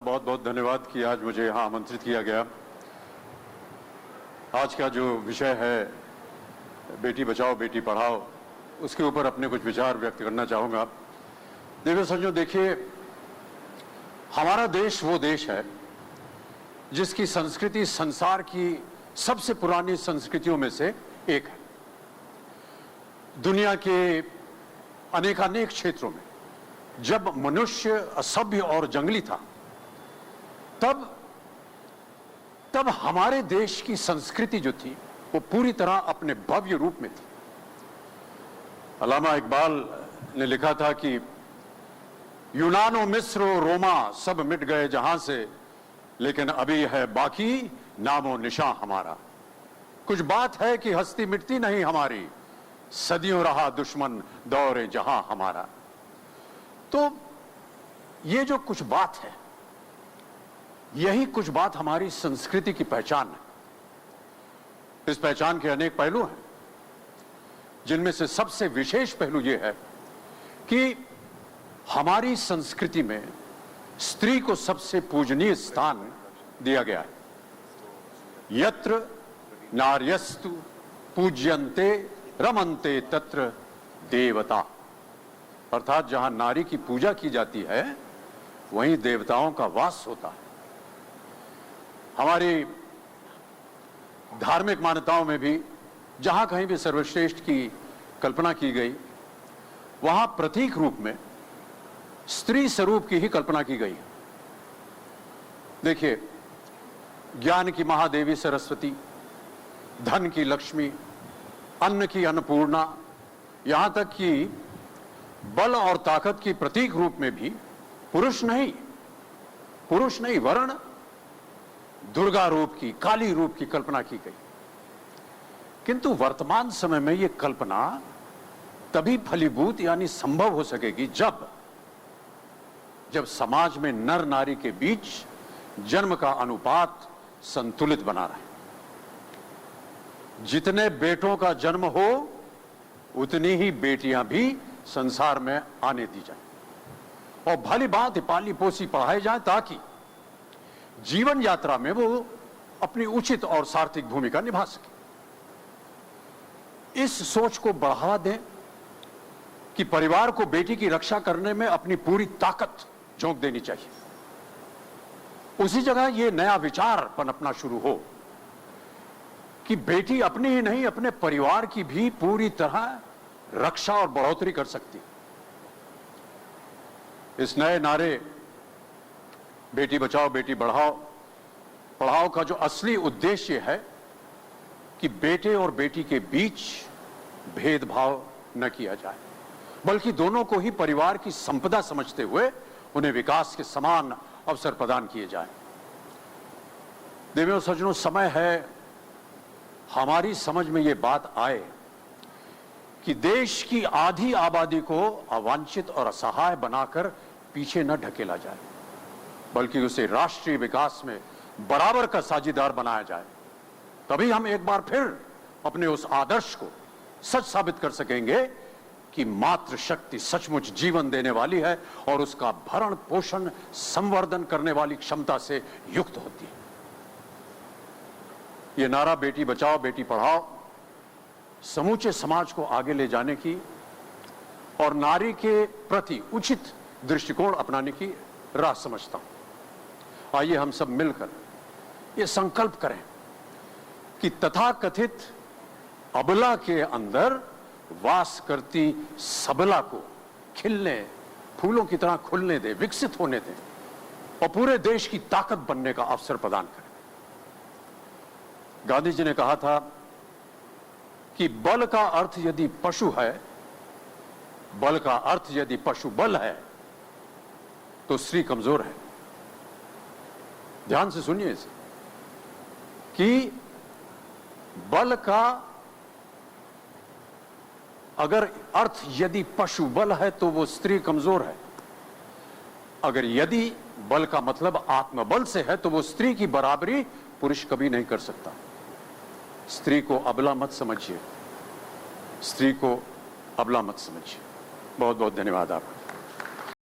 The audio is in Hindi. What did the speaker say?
बहुत बहुत धन्यवाद कि आज मुझे यहाँ आमंत्रित किया गया। आज का जो विषय है बेटी बचाओ बेटी पढ़ाओ, उसके ऊपर अपने कुछ विचार व्यक्त करना चाहूँगा। देखो सज्जनों, देखिए, हमारा देश वो देश है जिसकी संस्कृति संसार की सबसे पुरानी संस्कृतियों में से एक है। दुनिया के अनेकानेक क्षेत्रों में जब मनुष्य असभ्य और जंगली था, तब हमारे देश की संस्कृति जो थी वो पूरी तरह अपने भव्य रूप में थी। अल्लामा इकबाल ने लिखा था कि यूनानो मिस्र रोमा सब मिट गए जहां से, लेकिन अभी है बाकी नामो निशां हमारा। कुछ बात है कि हस्ती मिटती नहीं हमारी, सदियों रहा दुश्मन दौरे जहां हमारा। तो ये जो कुछ बात है, यही कुछ बात हमारी संस्कृति की पहचान है। इस पहचान के अनेक पहलू हैं, जिनमें से सबसे विशेष पहलू यह है कि हमारी संस्कृति में स्त्री को सबसे पूजनीय स्थान दिया गया है। यत्र नार्यस्तु पूज्यन्ते रमन्ते तत्र देवता, अर्थात जहां नारी की पूजा की जाती है वहीं देवताओं का वास होता है। हमारी धार्मिक मान्यताओं में भी जहां कहीं भी सर्वश्रेष्ठ की कल्पना की गई, वहां प्रतीक रूप में स्त्री स्वरूप की ही कल्पना की गई। देखिए, ज्ञान की महादेवी सरस्वती, धन की लक्ष्मी, अन्न की अन्नपूर्णा, यहां तक कि बल और ताकत की प्रतीक रूप में भी पुरुष नहीं वर्ण दुर्गा रूप की, काली रूप की कल्पना की गई। किंतु वर्तमान समय में यह कल्पना तभी फलीभूत यानी संभव हो सकेगी जब समाज में नर नारी के बीच जन्म का अनुपात संतुलित बना रहे। जितने बेटों का जन्म हो उतनी ही बेटियां भी संसार में आने दी जाए और भली बात पाली पोसी पढ़ाई जाए, ताकि जीवन यात्रा में वो अपनी उचित और सार्थक भूमिका निभा सके। इस सोच को बढ़ावा दें कि परिवार को बेटी की रक्षा करने में अपनी पूरी ताकत झोंक देनी चाहिए। उसी जगह ये नया विचार पनपना शुरू हो कि बेटी अपनी ही नहीं, अपने परिवार की भी पूरी तरह रक्षा और बढ़ोतरी कर सकती। इस नए नारे बेटी बचाओ बेटी पढ़ाओ का जो असली उद्देश्य है कि बेटे और बेटी के बीच भेदभाव न किया जाए, बल्कि दोनों को ही परिवार की संपदा समझते हुए उन्हें विकास के समान अवसर प्रदान किए जाए। देवियों सज्जनों, समय है हमारी समझ में यह बात आए कि देश की आधी आबादी को अवांछित और असहाय बनाकर पीछे न ढकेला जाए, बल्कि उसे राष्ट्रीय विकास में बराबर का साझीदार बनाया जाए। तभी हम एक बार फिर अपने उस आदर्श को सच साबित कर सकेंगे कि मातृशक्ति सचमुच जीवन देने वाली है और उसका भरण पोषण संवर्धन करने वाली क्षमता से युक्त होती है। ये नारा बेटी बचाओ बेटी पढ़ाओ समूचे समाज को आगे ले जाने की और नारी के प्रति उचित दृष्टिकोण अपनाने की राह समझता हूं। आइए हम सब मिलकर ये संकल्प करें कि तथाकथित अबला के अंदर वास करती सबला को खिलने, फूलों की तरह खुलने दें, विकसित होने दें और पूरे देश की ताकत बनने का अवसर प्रदान करें। गांधी जी ने कहा था कि बल का अर्थ यदि पशु है, बल का अर्थ यदि पशु बल है तो स्त्री कमजोर है। ध्यान से सुनिए इसे कि बल का अगर अर्थ यदि पशु बल है तो वो स्त्री कमजोर है। अगर यदि बल का मतलब आत्मबल से है तो वो स्त्री की बराबरी पुरुष कभी नहीं कर सकता। स्त्री को अबला मत समझिए, स्त्री को अबला मत समझिए। बहुत बहुत धन्यवाद आपका।